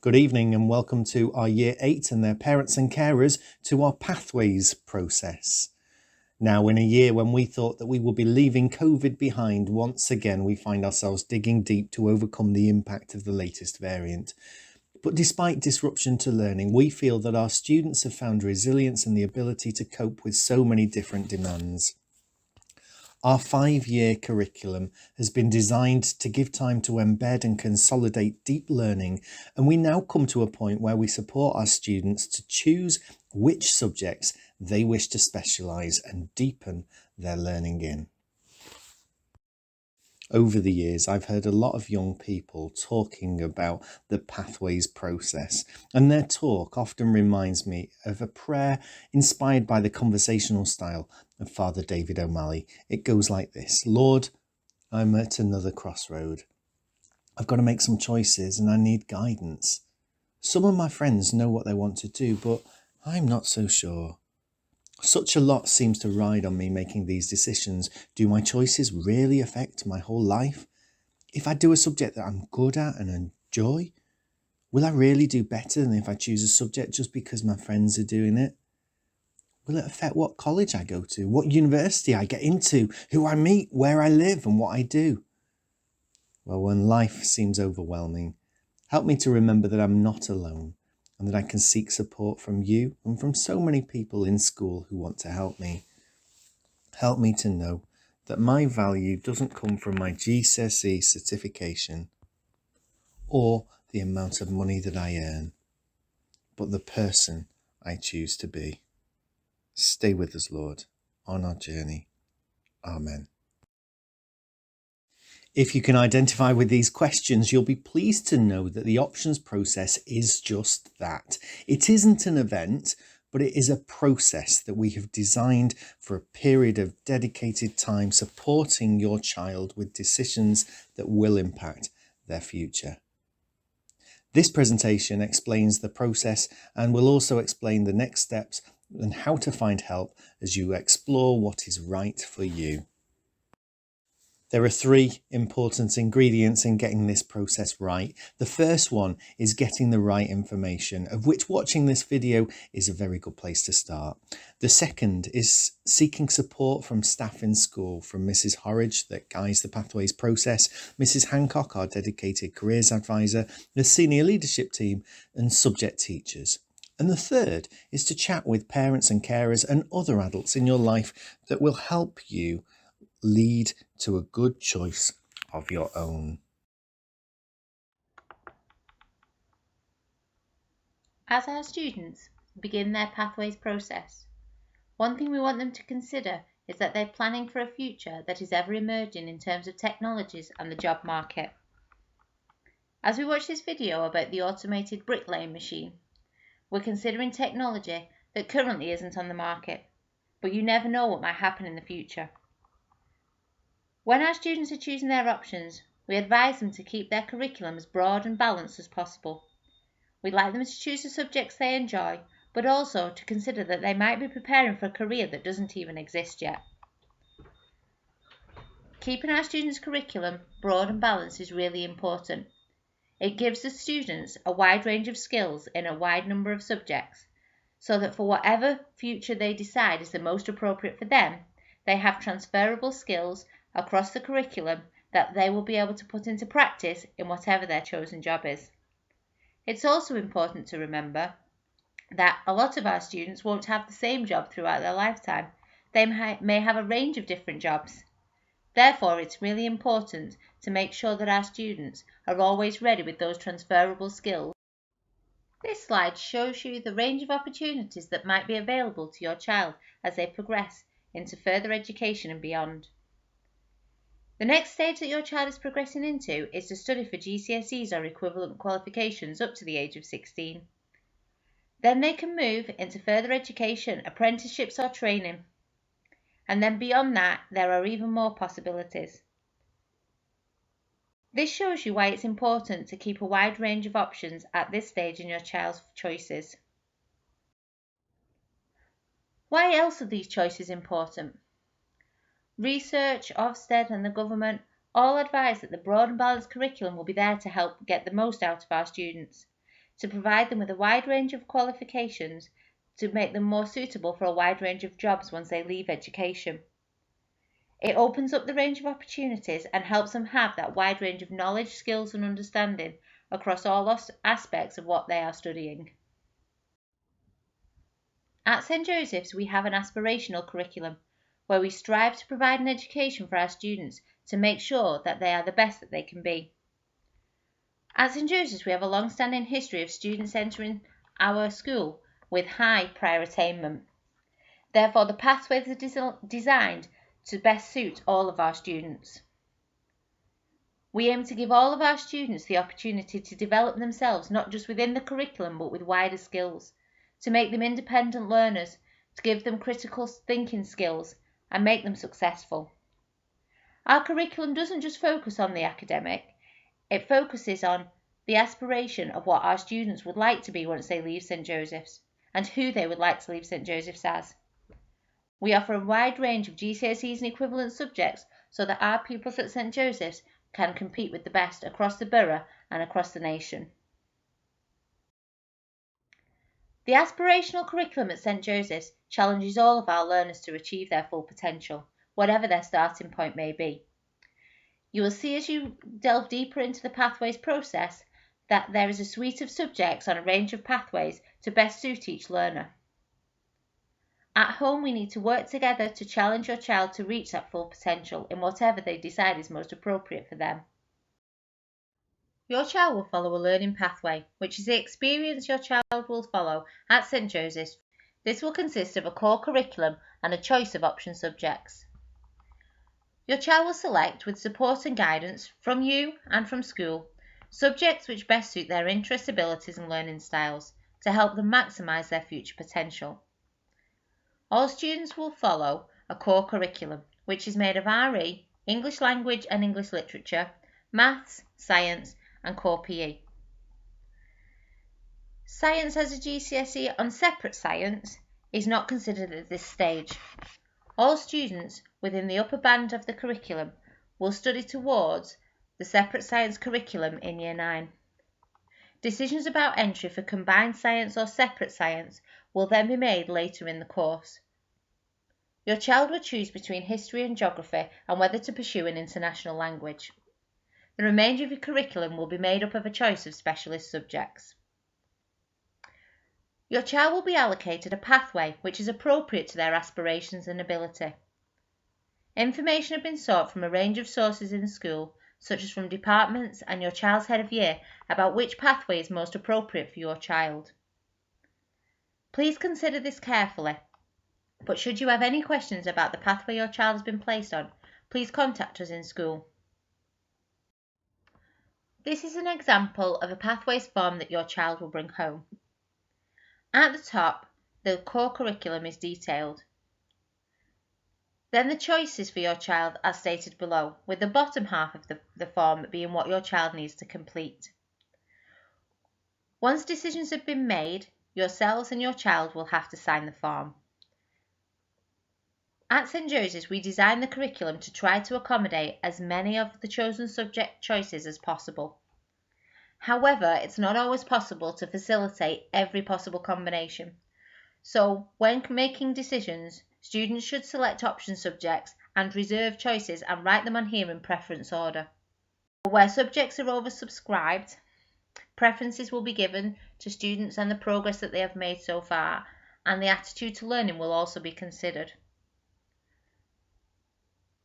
Good evening and welcome to our Year 8 and their parents and carers to our Pathways process. Now, in a year when we thought that we would be leaving COVID behind, once again we find ourselves digging deep to overcome the impact of the latest variant. But despite disruption to learning, we feel that our students have found resilience and the ability to cope with so many different demands. Our 5-year curriculum has been designed to give time to embed and consolidate deep learning, and we now come to a point where we support our students to choose which subjects they wish to specialise and deepen their learning in. Over the years, I've heard a lot of young people talking about the Pathways process, and their talk often reminds me of a prayer inspired by the conversational style of Father David O'Malley. It goes like this: Lord, I'm at another crossroad. I've got to make some choices and I need guidance. Some of my friends know what they want to do, but I'm not so sure. Such a lot seems to ride on me making these decisions. Do my choices really affect my whole life? If I do a subject that I'm good at and enjoy, will I really do better than if I choose a subject just because my friends are doing it? Will it affect what college I go to, what university I get into, who I meet, where I live and what I do? Well, when life seems overwhelming, help me to remember that I'm not alone, and that I can seek support from you and from so many people in school who want to help me. Help me to know that my value doesn't come from my GCSE certification or the amount of money that I earn, but the person I choose to be. Stay with us, Lord, on our journey. Amen. If you can identify with these questions, you'll be pleased to know that the options process is just that. It isn't an event, but it is a process that we have designed for a period of dedicated time supporting your child with decisions that will impact their future. This presentation explains the process and will also explain the next steps and how to find help as you explore what is right for you. There are 3 important ingredients in getting this process right. The first one is getting the right information, of which watching this video is a very good place to start. The second is seeking support from staff in school, from Mrs. Horridge that guides the Pathways process, Mrs. Hancock, our dedicated careers advisor, the senior leadership team and subject teachers. And the third is to chat with parents and carers and other adults in your life that will help you lead to a good choice of your own. As our students begin their Pathways process, one thing we want them to consider is that they're planning for a future that is ever emerging in terms of technologies and the job market. As we watch this video about the automated bricklaying machine, we're considering technology that currently isn't on the market, but you never know what might happen in the future. When our students are choosing their options, we advise them to keep their curriculum as broad and balanced as possible. We'd like them to choose the subjects they enjoy, but also to consider that they might be preparing for a career that doesn't even exist yet. Keeping our students' curriculum broad and balanced is really important. It gives the students a wide range of skills in a wide number of subjects, so that for whatever future they decide is the most appropriate for them, they have transferable skills across the curriculum that they will be able to put into practice in whatever their chosen job is. It's also important to remember that a lot of our students won't have the same job throughout their lifetime. They may have a range of different jobs. Therefore, it's really important to make sure that our students are always ready with those transferable skills. This slide shows you the range of opportunities that might be available to your child as they progress into further education and beyond. The next stage that your child is progressing into is to study for GCSEs or equivalent qualifications up to the age of 16. Then they can move into further education, apprenticeships or training. And then beyond that, there are even more possibilities. This shows you why it's important to keep a wide range of options at this stage in your child's choices. Why else are these choices important? Research, Ofsted and the government all advise that the broad and balanced curriculum will be there to help get the most out of our students. to provide them with a wide range of qualifications to make them more suitable for a wide range of jobs once they leave education. It opens up the range of opportunities and helps them have that wide range of knowledge, skills and understanding across all aspects of what they are studying. At St Joseph's, we have an aspirational curriculum where we strive to provide an education for our students to make sure that they are the best that they can be. At St Joseph's, we have a long-standing history of students entering our school with high prior attainment. Therefore, the pathways are designed to best suit all of our students. We aim to give all of our students the opportunity to develop themselves not just within the curriculum but with wider skills, to make them independent learners, to give them critical thinking skills and make them successful. Our curriculum doesn't just focus on the academic, it focuses on the aspiration of what our students would like to be once they leave St Joseph's and who they would like to leave St Joseph's as. We offer a wide range of GCSEs and equivalent subjects so that our pupils at St Joseph's can compete with the best across the borough and across the nation. The aspirational curriculum at St Joseph's challenges all of our learners to achieve their full potential, whatever their starting point may be. You will see as you delve deeper into the pathways process that there is a suite of subjects on a range of pathways to best suit each learner. At home, we need to work together to challenge your child to reach that full potential in whatever they decide is most appropriate for them. Your child will follow a learning pathway, which is the experience your child will follow at St Joseph's. This will consist of a core curriculum and a choice of option subjects. Your child will select, with support and guidance from you and from school, subjects which best suit their interests, abilities and learning styles to help them maximise their future potential. All students will follow a core curriculum, which is made of RE, English language and English literature, maths, science and core PE. Science as a GCSE on separate science is not considered at this stage. All students within the upper band of the curriculum will study towards the separate science curriculum in Year 9. Decisions about entry for combined science or separate science will then be made later in the course. Your child will choose between history and geography and whether to pursue an international language. The remainder of your curriculum will be made up of a choice of specialist subjects. Your child will be allocated a pathway which is appropriate to their aspirations and ability. Information has been sought from a range of sources in the school, such as from departments and your child's head of year, about which pathway is most appropriate for your child. Please consider this carefully, but should you have any questions about the pathway your child has been placed on, please contact us in school. This is an example of a pathways form that your child will bring home. At the top, the core curriculum is detailed. Then the choices for your child are stated below, with the bottom half of the form being what your child needs to complete. Once decisions have been made, yourselves and your child will have to sign the form. At St Joseph's, we designed the curriculum to try to accommodate as many of the chosen subject choices as possible. However, it's not always possible to facilitate every possible combination. So, when making decisions, students should select option subjects and reserve choices and write them on here in preference order. Where subjects are oversubscribed, preferences will be given to students and the progress that they have made so far, and the attitude to learning will also be considered.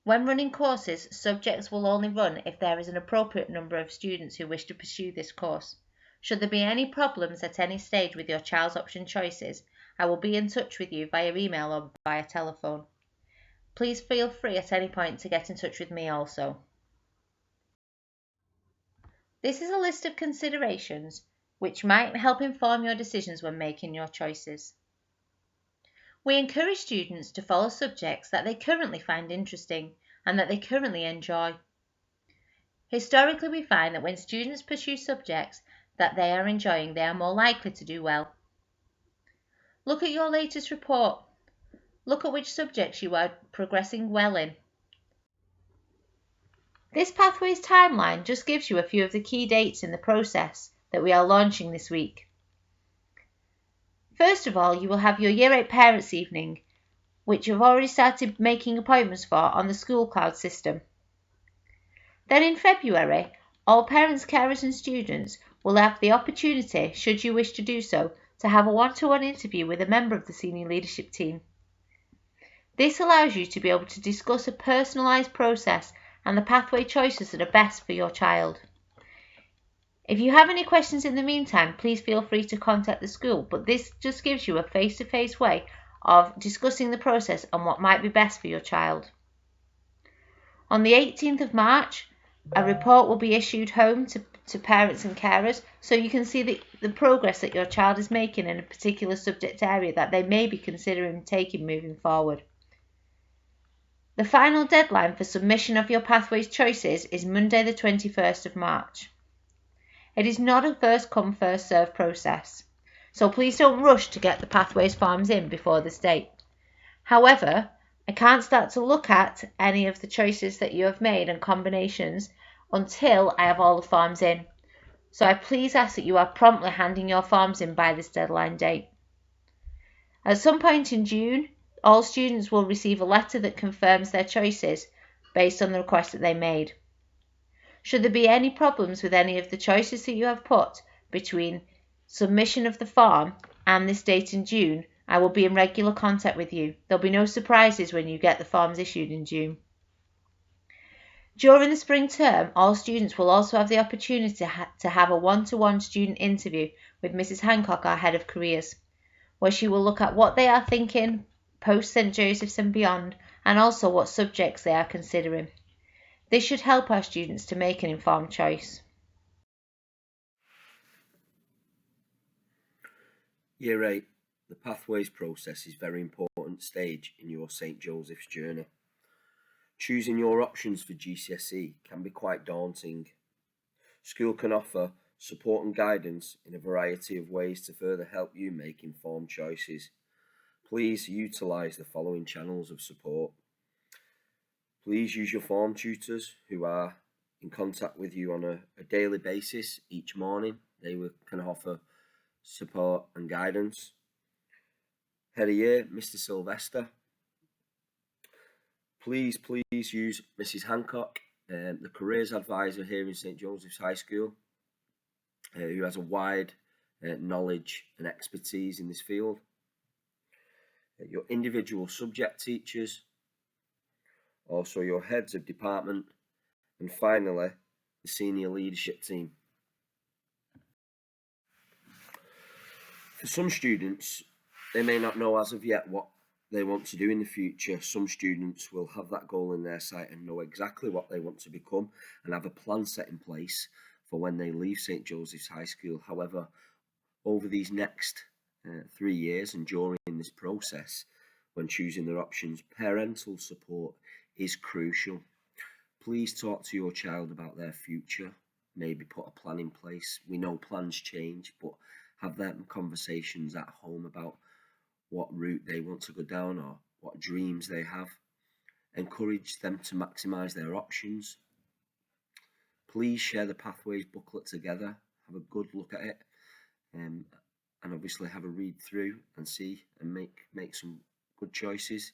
When running courses, subjects will only run if there is an appropriate number of students who wish to pursue this course. Should there be any problems at any stage with your child's option choices, I will be in touch with you via email or via telephone. Please feel free at any point to get in touch with me also. This is a list of considerations which might help inform your decisions when making your choices. We encourage students to follow subjects that they currently find interesting and that they currently enjoy. Historically, we find that when students pursue subjects that they are enjoying, they are more likely to do well. Look at your latest report. Look at which subjects you are progressing well in. This pathways timeline just gives you a few of the key dates in the process that we are launching this week. First of all, you will have your Year 8 Parents' Evening, which you've already started making appointments for on the School Cloud system. Then in February, all parents, carers and students will have the opportunity, should you wish to do so, to have a one-to-one interview with a member of the senior leadership team. This allows you to be able to discuss a personalised process and the pathway choices that are best for your child. If you have any questions in the meantime, please feel free to contact the school, but this just gives you a face-to-face way of discussing the process and what might be best for your child. On the 18th of March, a report will be issued home to parents and carers so you can see the progress that your child is making in a particular subject area that they may be considering taking moving forward. The final deadline for submission of your pathways choices is Monday the 21st of March. It is not a first come first served process, so please don't rush to get the pathways forms in before this date. However, I can't start to look at any of the choices that you have made and combinations until I have all the forms in. So I please ask that you are promptly handing your forms in by this deadline date. At some point in June, all students will receive a letter that confirms their choices based on the request that they made. Should there be any problems with any of the choices that you have put between submission of the form and this date in June, I will be in regular contact with you. There'll be no surprises when you get the forms issued in June. During the spring term, all students will also have the opportunity to have a one-to-one student interview with Mrs. Hancock, our Head of Careers, where she will look at what they are thinking post St. Joseph's and beyond, and also what subjects they are considering. This should help our students to make an informed choice. Year 8. The pathways process is a very important stage in your St. Joseph's journey. Choosing your options for GCSE can be quite daunting. School can offer support and guidance in a variety of ways to further help you make informed choices. Please utilise the following channels of support. Please use your form tutors who are in contact with you on a daily basis each morning. They can offer support and guidance. Head of Year, Mr. Sylvester. Please use Mrs. Hancock, the careers advisor here in St. Joseph's High School, who has a wide knowledge and expertise in this field. Your individual subject teachers, also your heads of department, and finally, the senior leadership team. For some students, they may not know as of yet what they want to do in the future. Some students will have that goal in their sight and know exactly what they want to become and have a plan set in place for when they leave St. Joseph's High School. However, over these next 3 years and during this process, when choosing their options, parental support is crucial. Please talk to your child about their future, maybe put a plan in place. We know plans change, but have them conversations at home about what route they want to go down or what dreams they have. Encourage them to maximise their options. Please share the Pathways booklet together, have a good look at it, and obviously have a read through and see and make some good choices.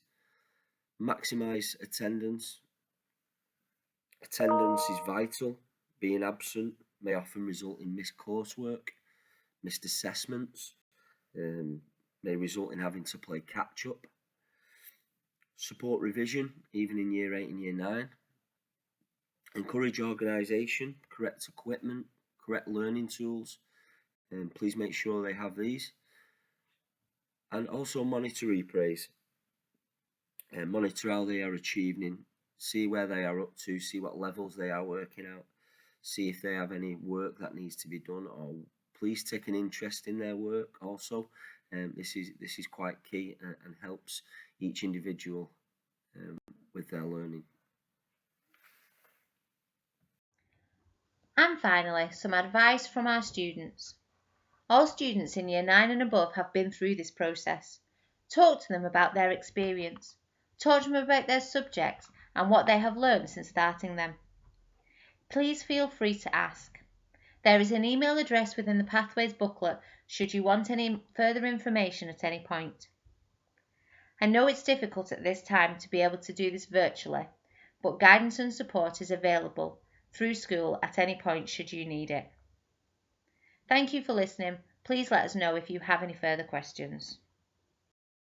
Maximise attendance. Attendance is vital. Being absent may often result in missed coursework, missed assessments, may result in having to play catch up. Support revision, even in Year 8 and Year 9. Encourage organisation, correct equipment, correct learning tools, and please make sure they have these. And also monitor repraise. Monitor how they are achieving, see where they are up to, see what levels they are working out, see if they have any work that needs to be done, or please take an interest in their work also. This is quite key and helps each individual with their learning. And finally, some advice from our students. All students in Year 9 and above have been through this process. Talk to them about their experience. Talk to them about their subjects and what they have learned since starting them. Please feel free to ask. There is an email address within the Pathways booklet should you want any further information at any point. I know it's difficult at this time to be able to do this virtually, but guidance and support is available through school at any point should you need it. Thank you for listening. Please let us know if you have any further questions.